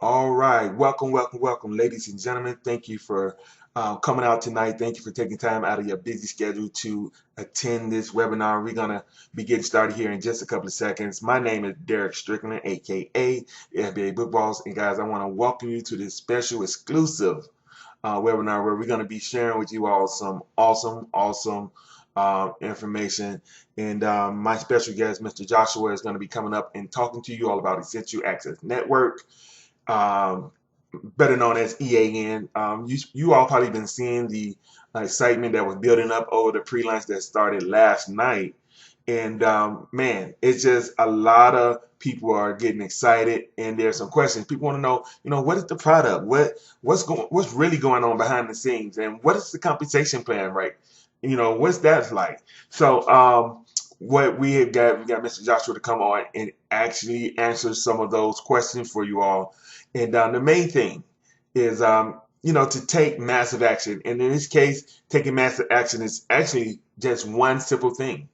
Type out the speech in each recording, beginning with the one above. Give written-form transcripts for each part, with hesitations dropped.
All right, welcome, ladies and gentlemen. Thank you for coming out tonight. Thank you for taking time out of your busy schedule to attend this webinar. We're gonna be getting started here in just a couple of seconds. My name is Derek Strickland, aka the FBA Book Boss, and guys, I want to welcome you to this special, exclusive webinar where we're gonna be sharing with you all some awesome information. And my special guest, Mr. Joshua, is going to be coming up and talking to you all about Essential Access Network, um, better known as EAN. You all probably been seeing the excitement that was building up over the pre-launch that started last night, and man, it's just a lot of people are getting excited, and there's some questions. People want to know, what is the product? What's really going on behind the scenes, and what is the compensation plan, right? What's that like? So what we got Mr. Joshua to come on and actually answer some of those questions for you all. And the main thing is, to take massive action. And in this case, taking massive action is actually just one simple thing.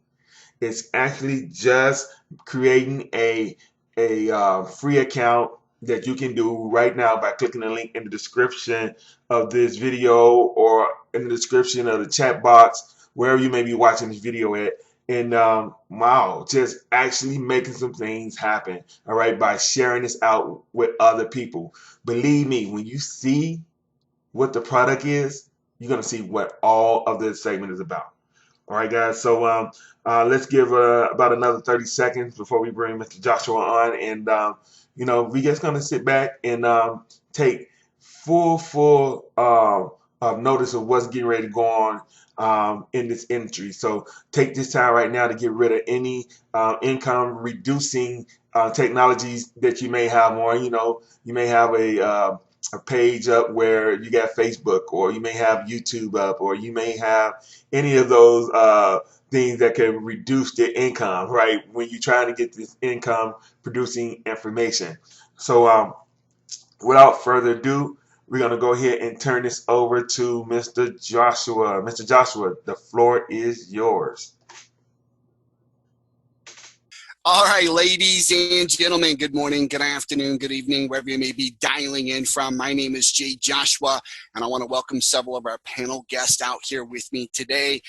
It's actually just creating a free account that you can do right now by clicking the link in the description of this video or in the description of the chat box, wherever you may be watching this video at. And wow, just actually making some things happen, all right, by sharing this out with other people. Believe me, when you see what the product is, you're going to see what all of this segment is about. All right, guys. So let's give about another 30 seconds before we bring Mr. Joshua on. And, we just going to sit back and take full notice of what's getting ready to go on in this industry. So take this time right now to get rid of any income reducing technologies that you may have on. You may have a page up where you got Facebook, or you may have YouTube up, or you may have any of those things that can reduce your income, right? When you're trying to get this income producing information. So without further ado, we're going to go ahead and turn this over to Mr. Joshua. Mr. Joshua, the floor is yours. All right, ladies and gentlemen, good morning, good afternoon, good evening, wherever you may be dialing in from. My name is Jay Joshua, and I want to welcome several of our panel guests out here with me today,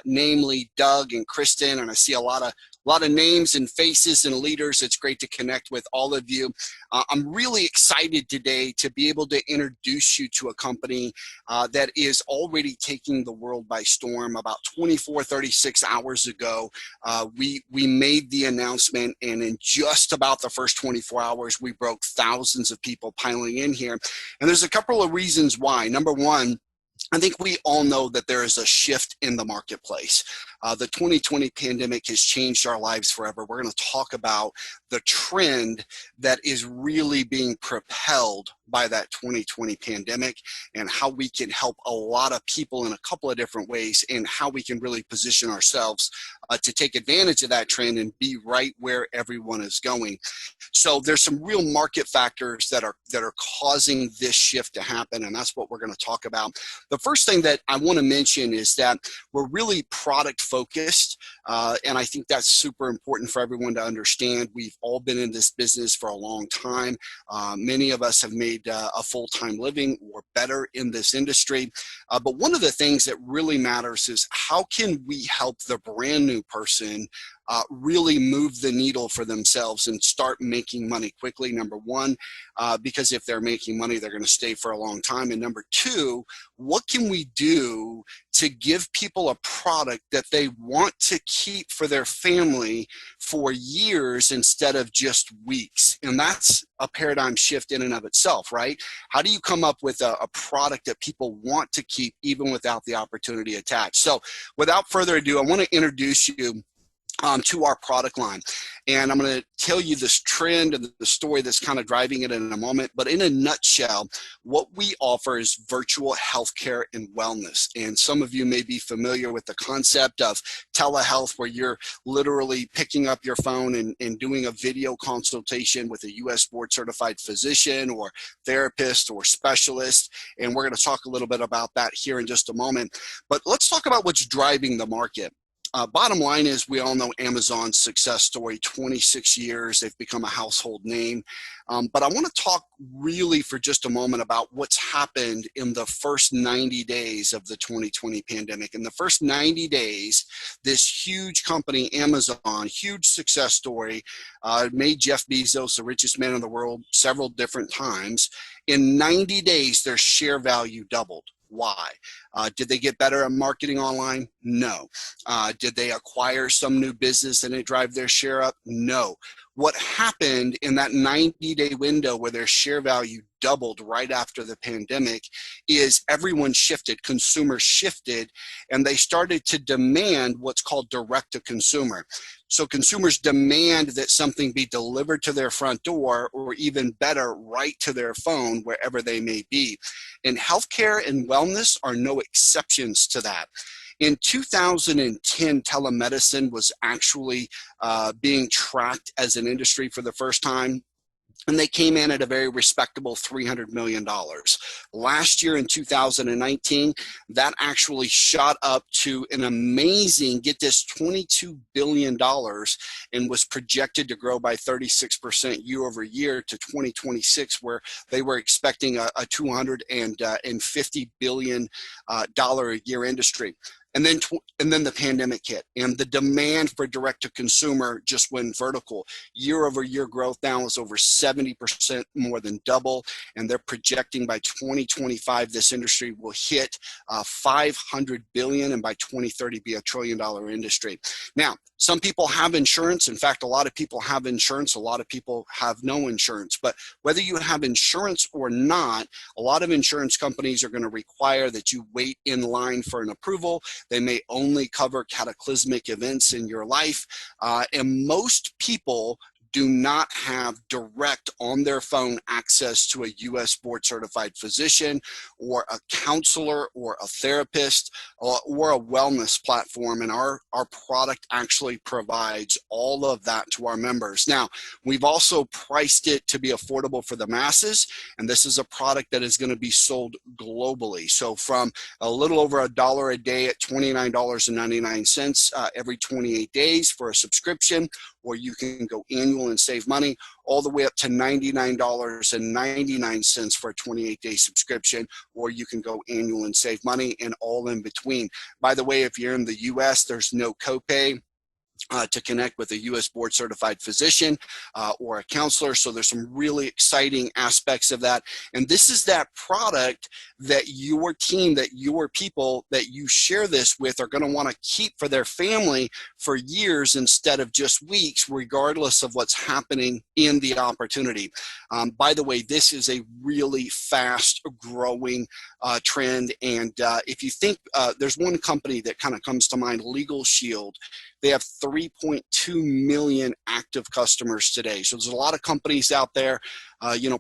namely Doug and Kristen, and I see a lot of names and faces and leaders. It's great to connect with all of you. I'm really excited today to be able to introduce you to a company that is already taking the world by storm. About 36 hours ago, we made the announcement, and in just about the first 24 hours, we broke thousands of people piling in here. And there's a couple of reasons why. Number one, I think we all know that there is a shift in the marketplace. The 2020 pandemic has changed our lives forever. We're going to talk about the trend that is really being propelled by that 2020 pandemic and how we can help a lot of people in a couple of different ways, and how we can really position ourselves to take advantage of that trend and be right where everyone is going. So there's some real market factors that are causing this shift to happen, and that's what we're going to talk about. The first thing that I want to mention is that we're really product focused, and I think that's super important for everyone to understand. We've all been in this business for a long time. Many of us have made a full-time living or better in this industry, but one of the things that really matters is how can we help the brand new person really move the needle for themselves and start making money quickly. Number one, because if they're making money, they're going to stay for a long time. And number two, what can we do to give people a product that they want to keep for their family for years instead of just weeks? And that's a paradigm shift in and of itself, right? How do you come up with a product that people want to keep even without the opportunity attached? So without further ado, I want to introduce you to our product line. And I'm going to tell you this trend and the story that's kind of driving it in a moment. But in a nutshell, what we offer is virtual healthcare and wellness. And some of you may be familiar with the concept of telehealth, where you're literally picking up your phone and doing a video consultation with a US board certified physician or therapist or specialist. And we're going to talk a little bit about that here in just a moment. But let's talk about what's driving the market. Bottom line is, we all know Amazon's success story, 26 years, they've become a household name. But I want to talk really for just a moment about what's happened in the first 90 days of the 2020 pandemic. In the first 90 days, this huge company, Amazon, huge success story, made Jeff Bezos the richest man in the world several different times. In 90 days, their share value doubled. Why? Did they get better at marketing online? No. Did they acquire some new business and it drive their share up? No. What happened in that 90-day window where their share value doubled right after the pandemic is everyone shifted, consumers shifted, and they started to demand what's called direct to consumer. So consumers demand that something be delivered to their front door, or even better, right to their phone, wherever they may be. And healthcare and wellness are no exceptions to that. In 2010, telemedicine was actually being tracked as an industry for the first time, and they came in at a very respectable $300 million. Last year in 2019, that actually shot up to an amazing, get this, $22 billion, and was projected to grow by 36% year over year to 2026, where they were expecting a $250 billion a year industry. And then the pandemic hit, and the demand for direct to consumer just went vertical. Year over year growth now is over 70%, more than double, and they're projecting by 2025 this industry will hit $500 billion, and by 2030 be $1 trillion industry. Now, some people have insurance. In fact, a lot of people have insurance. A lot of people have no insurance. But whether you have insurance or not, a lot of insurance companies are going to require that you wait in line for an approval. They may only cover cataclysmic events in your life. And most people do not have direct on their phone access to a U.S. board certified physician, or a counselor, or a therapist, or a wellness platform. And our product actually provides all of that to our members. Now, we've also priced it to be affordable for the masses, and this is a product that is going to be sold globally. So from a little over $1 a day at $29.99 every 28 days for a subscription, or you can go annual and save money, all the way up to $99.99 for a 28-day subscription, or you can go annual and save money, and all in between. By the way, if you're in the US, there's no copay to connect with a U.S. board certified physician or a counselor. So there's some really exciting aspects of that. And this is that product that your team, that your people that you share this with are going to want to keep for their family for years instead of just weeks, regardless of what's happening in the opportunity. By the way, this is a really fast growing trend. And if you think there's one company that kind of comes to mind, Legal Shield. They have 3.2 million active customers today. So there's a lot of companies out there,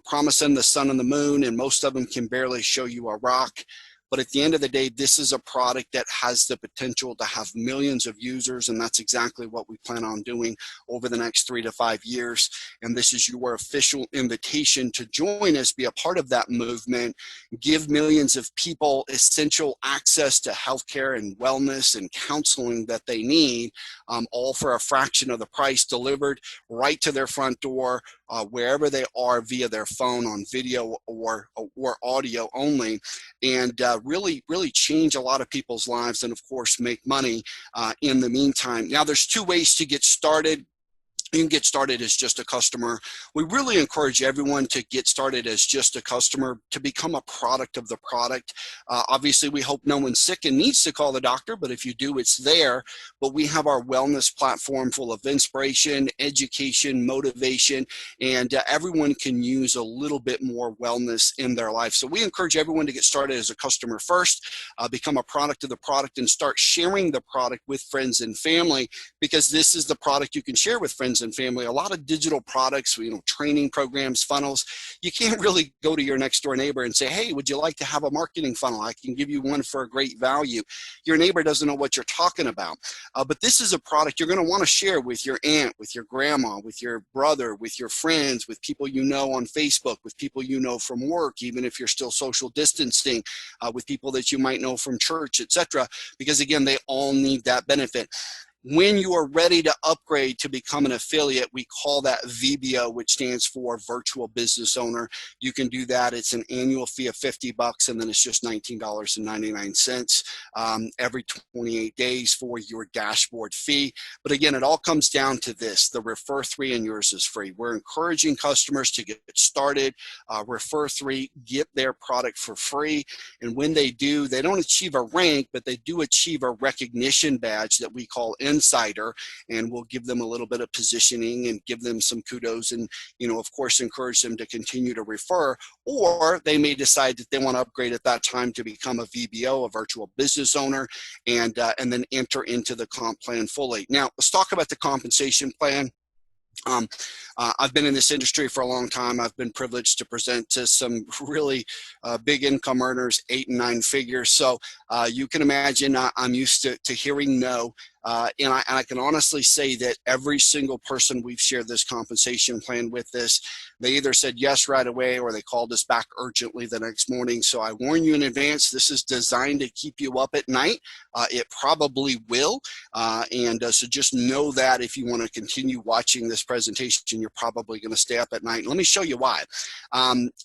promising the sun and the moon, and most of them can barely show you a rock. But at the end of the day, this is a product that has the potential to have millions of users, and that's exactly what we plan on doing over the next 3 to 5 years. And this is your official invitation to join us, be a part of that movement, give millions of people essential access to healthcare and wellness and counseling that they need, all for a fraction of the price, delivered right to their front door, wherever they are, via their phone, on video or audio only, and really change a lot of people's lives, and of course make money in the meantime. Now, there's 2 ways to get started. You can get started as just a customer. We really encourage everyone to get started as just a customer, to become a product of the product. Obviously, we hope no one's sick and needs to call the doctor, but if you do, it's there. But we have our wellness platform full of inspiration, education, motivation, and everyone can use a little bit more wellness in their life. So we encourage everyone to get started as a customer first, become a product of the product, and start sharing the product with friends and family, because this is the product you can share with friends friends and family, a lot of digital products, training programs, funnels. You can't really go to your next door neighbor and say, hey, would you like to have a marketing funnel? I can give you one for a great value. Your neighbor doesn't know what you're talking about. But this is a product you're going to want to share with your aunt, with your grandma, with your brother, with your friends, with people you know on Facebook, with people you know from work, even if you're still social distancing, with people that you might know from church, etc. Because again, they all need that benefit. When you are ready to upgrade to become an affiliate, we call that VBO, which stands for Virtual Business Owner. You can do that. It's an annual fee of $50, and then it's just $19.99 every 28 days for your dashboard fee. But again, it all comes down to this. The Refer 3 and yours is free. We're encouraging customers to get started, Refer 3, get their product for free. And when they do, they don't achieve a rank, but they do achieve a recognition badge that we call Insider, and we'll give them a little bit of positioning and give them some kudos and, of course, encourage them to continue to refer, or they may decide that they want to upgrade at that time to become a VBO, a virtual business owner, and then enter into the comp plan fully. Now, let's talk about the compensation plan. I've been in this industry for a long time. I've been privileged to present to some really big income earners, 8 and 9 figures. So you can imagine I'm used to hearing no. And I can honestly say that every single person we've shared this compensation plan with they either said yes right away or they called us back urgently the next morning. So I warn you in advance, this is designed to keep you up at night. It probably will. So just know that if you want to continue watching this presentation, you're probably going to stay up at night. And let me show you why.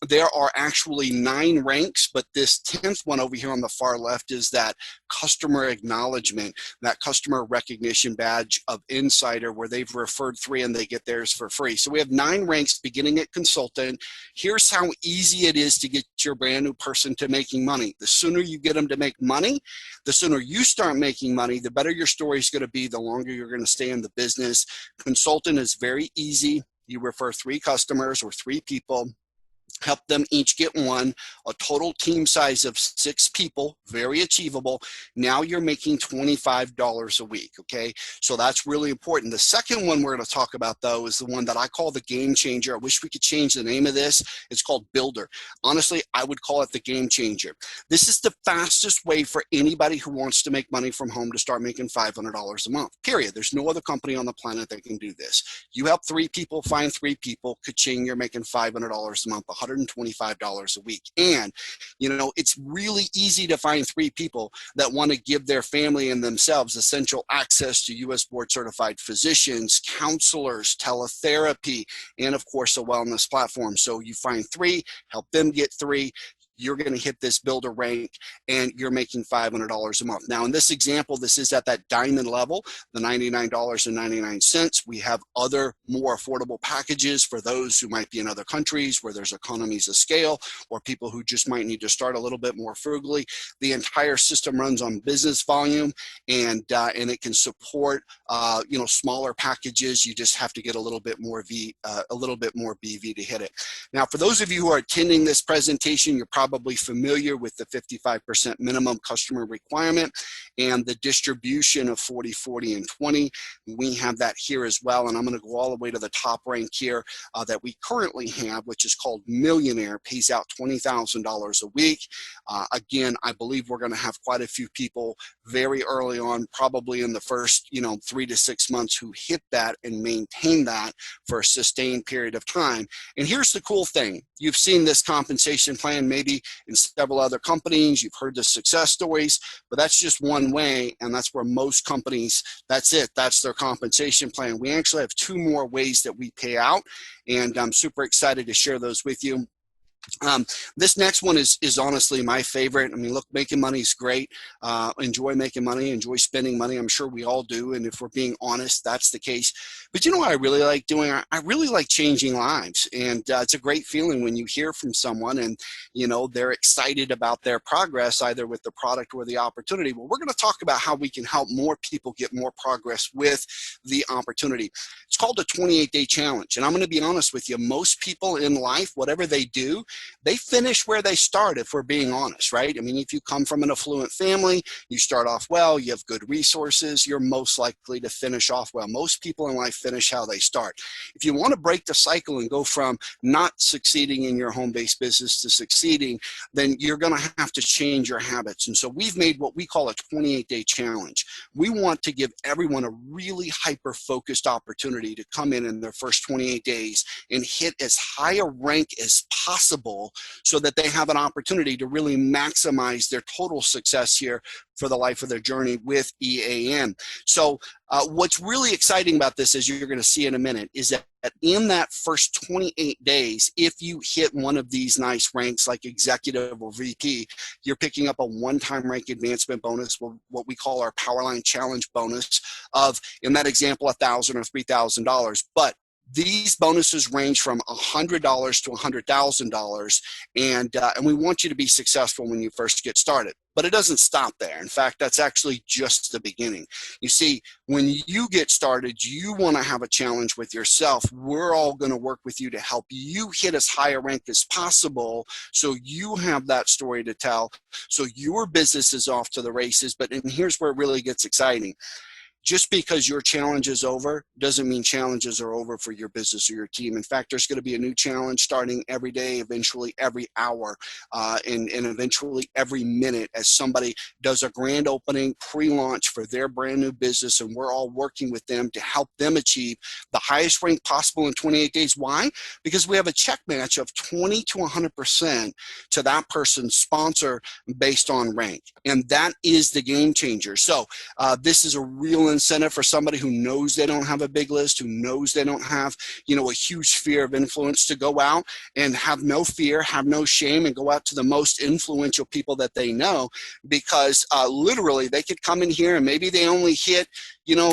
There are actually 9 ranks, but this 10th one over here on the far left is that customer acknowledgement, that customer recognition badge of Insider, where they've referred 3 and they get theirs for free. So we have 9 ranks beginning at consultant. Here's how easy it is to get your brand new person to making money. The sooner you get them to make money, the sooner you start making money, the better your story is going to be, the longer you're going to stay in the business. Consultant is very easy. You refer 3 customers or 3 people, help them each get one, a total team size of 6 people, very achievable. Now you're making $25 a week, okay? So that's really important. The second one we're going to talk about, though, is the one that I call the game changer. I wish we could change the name of this. It's called Builder. Honestly, I would call it the game changer. This is the fastest way for anybody who wants to make money from home to start making $500 a month, period. There's no other company on the planet that can do this. You help 3 people find 3 people, ka-ching, you're making $500 a month, $125 a week. And, it's really easy to find 3 people that want to give their family and themselves essential access to U.S. board certified physicians, counselors, teletherapy, and of course, a wellness platform. So you find 3, help them get 3. You're going to hit this Builder rank and you're making $500 a month. Now, in this example, this is at that diamond level, the $99.99. We have other more affordable packages for those who might be in other countries where there's economies of scale, or people who just might need to start a little bit more frugally. The entire system runs on business volume, and it can support smaller packages. You just have to get a little bit more BV to hit it. Now, for those of you who are attending this presentation, you're probably familiar with the 55% minimum customer requirement and the distribution of 40, 40, and 20. We have that here as well, and I'm going to go all the way to the top rank here that we currently have, which is called Millionaire, pays out $20,000 a week. Again, I believe we're going to have quite a few people very early on, probably in the first 3 to 6 months, who hit that and maintain that for a sustained period of time. And here's the cool thing. You've seen this compensation plan maybe in several other companies. You've heard the success stories, but that's just one way, and that's where most companies, that's it. That's their compensation plan. We actually have 2 more ways that we pay out, and I'm super excited to share those with you. This next one is honestly my favorite. I mean, look, making money is great. Enjoy making money, enjoy spending money. I'm sure we all do. And if we're being honest, that's the case. But you know what I really like doing? I really like changing lives. And it's a great feeling when you hear from someone and, they're excited about their progress, either with the product or the opportunity. Well, we're going to talk about how we can help more people get more progress with the opportunity. It's called a 28-day challenge. And I'm going to be honest with you. Most people in life, whatever they do, they finish where they start, if we're being honest, right? I mean, if you come from an affluent family, you start off well, you have good resources, you're most likely to finish off well. Most people in life finish how they start. If you want to break the cycle and go from not succeeding in your home-based business to succeeding, then you're going to have to change your habits. And so we've made what we call a 28-day challenge. We want to give everyone a really hyper-focused opportunity to come in their first 28 days and hit as high a rank as possible so that they have an opportunity to really maximize their total success here for the life of their journey with EAN. So what's really exciting about this, as you're going to see in a minute, is that in that first 28 days, if you hit one of these nice ranks like executive or VP, you're picking up a one-time rank advancement bonus, what we call our Powerline Challenge bonus of, in that example, $1,000 or $3,000. But these bonuses range from $100 to $100,000, and we want you to be successful when you first get started. But it doesn't stop there. In fact, that's actually just the beginning. You see, when you get started, you want to have a challenge with yourself. We're all going to work with you to help you hit as high a rank as possible so you have that story to tell, so your business is off to the races. And here's where it really gets exciting. Just because your challenge is over doesn't mean challenges are over for your business or your team. In fact, there's going to be a new challenge starting every day, eventually every hour, and eventually every minute as somebody does a grand opening pre-launch for their brand new business, and we're all working with them to help them achieve the highest rank possible in 28 days. Why? Because we have a check match of 20 to 100% to that person's sponsor based on rank, and that is the game changer. So this is a real incentive for somebody who knows they don't have a big list, who knows they don't have, a huge fear of influence, to go out and have no fear, have no shame, and go out to the most influential people that they know, because literally they could come in here and maybe they only hit,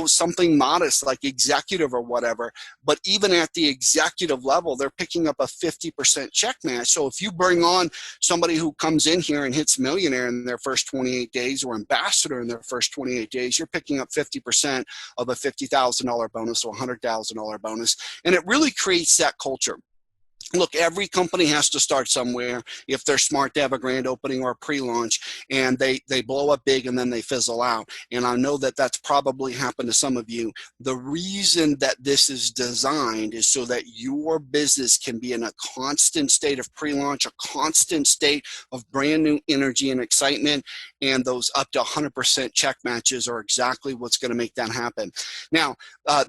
something modest like executive or whatever, but even at the executive level, they're picking up a 50% check match. So if you bring on somebody who comes in here and hits millionaire in their first 28 days or ambassador in their first 28 days, you're picking up 50% of a $50,000 bonus or $100,000 bonus. And it really creates that culture. Look, every company has to start somewhere. If they're smart, they have a grand opening or a pre-launch, and they blow up big and then they fizzle out. And I know that that's probably happened to some of you. The reason that this is designed is so that your business can be in a constant state of pre-launch, a constant state of brand new energy and excitement, and those up to 100% check matches are exactly what's going to make that happen. Now,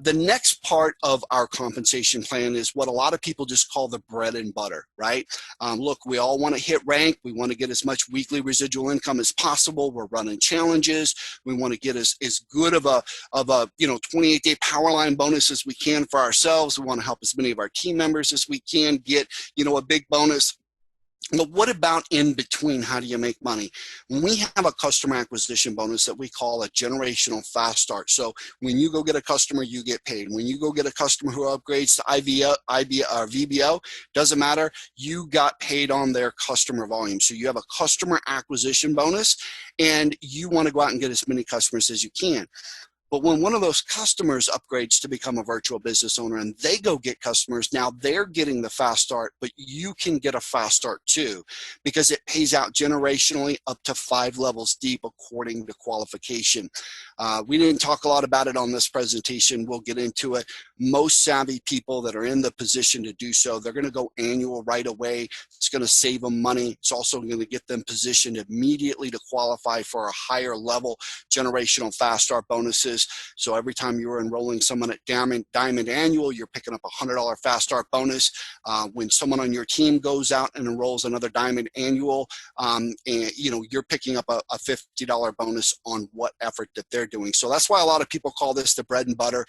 the next part of our compensation plan is what a lot of people just call the bread and butter, right? Look, we all want to hit rank. We want to get as much weekly residual income as possible. We're running challenges. We want to get as good of a 28-day Powerline bonus as we can for ourselves. We want to help as many of our team members as we can get, a big bonus. But what about in between? How do you make money? We have a customer acquisition bonus that we call a generational fast start. So when you go get a customer, you get paid. When you go get a customer who upgrades to or VBO, doesn't matter, you got paid on their customer volume. So you have a customer acquisition bonus, and you want to go out and get as many customers as you can. But when one of those customers upgrades to become a virtual business owner and they go get customers, now they're getting the fast start, but you can get a fast start too, because it pays out generationally up to 5 levels deep according to qualification. We didn't talk a lot about it on this presentation. We'll get into it. Most savvy people that are in the position to do so, they're going to go annual right away. It's going to save them money. It's also going to get them positioned immediately to qualify for a higher level generational fast start bonuses. So every time you're enrolling someone at Diamond Annual, you're picking up a $100 fast start bonus. When someone on your team goes out and enrolls another Diamond Annual, and you're picking up a $50 bonus on what effort that they're doing. So that's why a lot of people call this the bread and butter.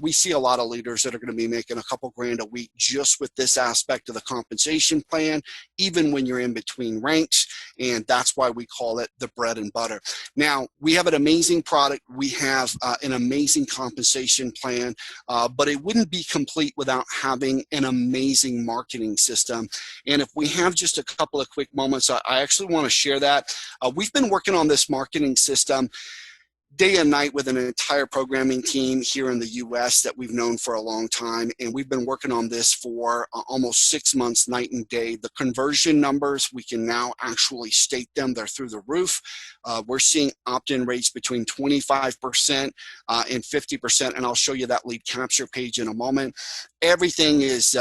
We see a lot of leaders that are going to be making a couple grand a week just with this aspect of the compensation plan, even when you're in between ranks. And that's why we call it the bread and butter. Now, we have an amazing product. We have an amazing compensation plan, but it wouldn't be complete without having an amazing marketing system. And if we have just a couple of quick moments, I actually want to share that. We've been working on this marketing system day and night with an entire programming team here in the US that we've known for a long time. And we've been working on this for almost 6 months, night and day. The conversion numbers, we can now actually state them. They're through the roof. We're seeing opt-in rates between 25% and 50%. And I'll show you that lead capture page in a moment. Everything is,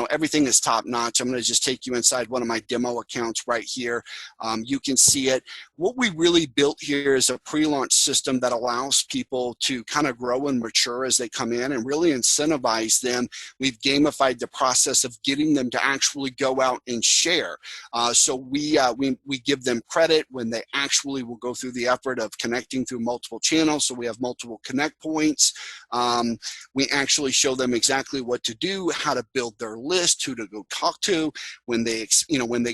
everything is top notch. I'm going to just take you inside one of my demo accounts right here. You can see it. What we really built here is a pre-launch system that allows people to kind of grow and mature as they come in and really incentivize them. We've gamified the process of getting them to actually go out and share. So we give them credit when they actually will go through the effort of connecting through multiple channels. So we have multiple connect points. We actually show them exactly what to do, how to build their list, who to go talk to. When they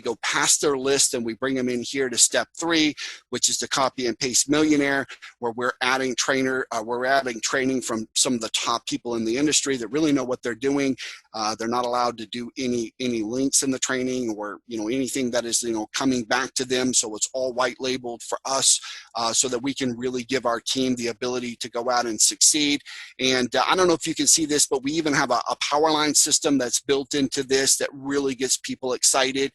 go past their list, and we bring them in here to step 3, which is the copy and paste millionaire, where we're adding training from some of the top people in the industry that really know what they're doing. They're not allowed to do any links in the training or anything that is coming back to them. So it's all white labeled for us, so that we can really give our team the ability to go out and succeed. And I don't know if you can see this, but we even have a power line system that's built into this that really gets people excited.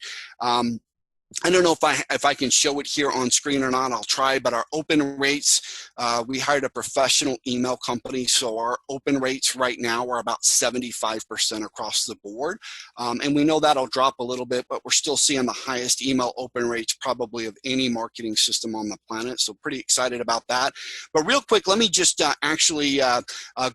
I don't know if I can show it here on screen or not. I'll try, but our open rates, we hired a professional email company, so our open rates right now are about 75% across the board. And we know that'll drop a little bit, but we're still seeing the highest email open rates probably of any marketing system on the planet. So pretty excited about that. But real quick, let me just actually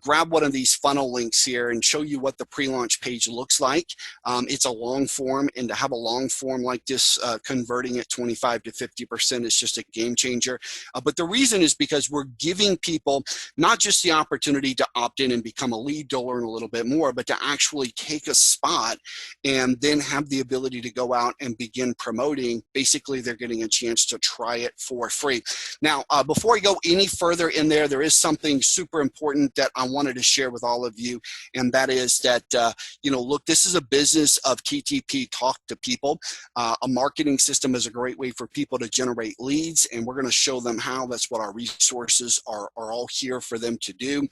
grab one of these funnel links here and show you what the pre-launch page looks like. It's a long form, and to have a long form like this, converting at 25 to 50% is just a game changer. But the reason is because we're giving people not just the opportunity to opt in and become a lead to learn a little bit more, but to actually take a spot and then have the ability to go out and begin promoting. Basically, they're getting a chance to try it for free. Now, before I go any further in there, there is something super important that I wanted to share with all of you, and that is that, look, this is a business of TTP, talk to people. A marketing system is a great way for people to generate leads, and we're going to show them how. That's what our resources are all here for them to do.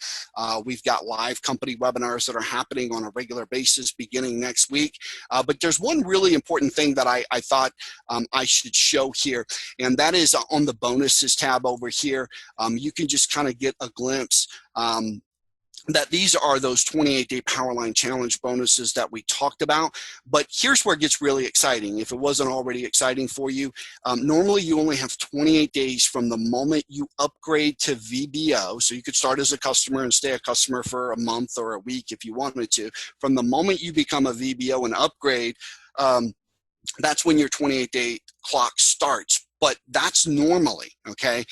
We've got live company webinars that are happening on a regular basis beginning next week. But there's one really important thing that I thought I should show here, and that is on the bonuses tab over here. You can just kind of get a glimpse that these are those 28-day Powerline Challenge bonuses that we talked about. But here's where it gets really exciting. If it wasn't already exciting for you, normally you only have 28 days from the moment you upgrade to VBO. So you could start as a customer and stay a customer for a month or a week if you wanted to. From the moment you become a VBO and upgrade, that's when your 28-day clock starts. But that's normally, okay?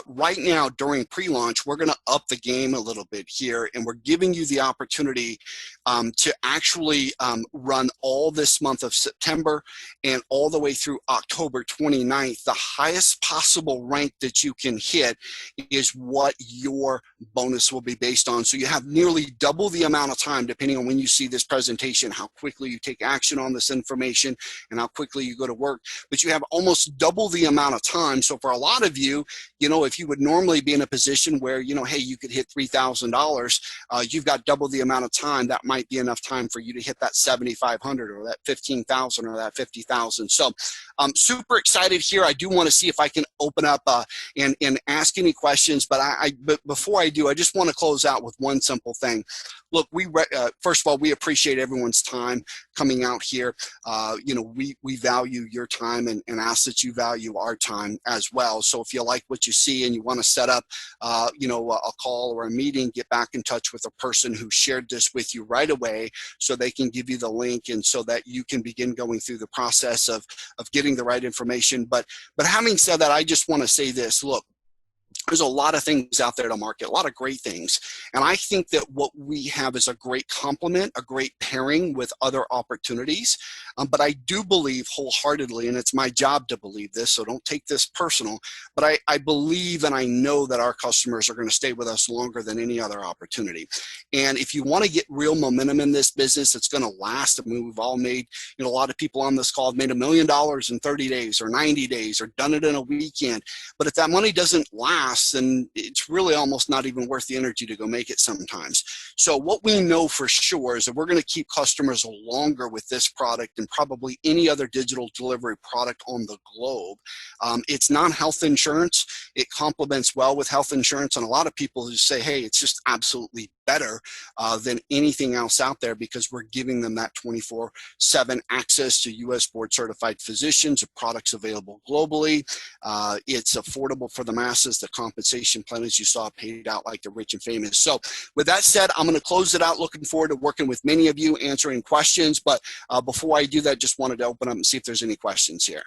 Right now, during pre-launch, we're going to up the game a little bit here, and we're giving you the opportunity to actually run all this month of September and all the way through October 29th. The highest possible rank that you can hit is what your bonus will be based on. So you have nearly double the amount of time, depending on when you see this presentation, how quickly you take action on this information and how quickly you go to work. But you have almost double the amount of time. So for a lot of you, if you would normally be in a position where, hey, you could hit $3,000, you've got double the amount of time. That might be enough time for you to hit that 7,500 or that 15,000 or that 50,000. So I'm super excited here. I do want to see if I can open up and ask any questions, but before I do, I just want to close out with one simple thing. Look, first of all, we appreciate everyone's time coming out here. We value your time and ask that you value our time as well. So if you like what you see and you want to set up, a call or a meeting, get back in touch with a person who shared this with you right away so they can give you the link and so that you can begin going through the process of getting the right information. But having said that, I just want to say this. Look, there's a lot of things out there to market, a lot of great things. And I think that what we have is a great complement, a great pairing with other opportunities. But I do believe wholeheartedly, and it's my job to believe this, so don't take this personal, but I believe and I know that our customers are going to stay with us longer than any other opportunity. And if you want to get real momentum in this business, it's going to last. I mean, we've all made, a lot of people on this call have made $1 million in 30 days or 90 days or done it in a weekend. But if that money doesn't last, costs, then it's really almost not even worth the energy to go make it sometimes. So what we know for sure is that we're going to keep customers longer with this product than probably any other digital delivery product on the globe. It's non-health insurance. It complements well with health insurance, and a lot of people who say, hey, it's just absolutely better than anything else out there because we're giving them that 24/7 access to U.S. board certified physicians, products available globally. It's affordable for the masses. The compensation plan, as you saw, paid out like the rich and famous. So with that said, I'm going to close it out. Looking forward to working with many of you, answering questions. But before I do that, just wanted to open up and see if there's any questions here.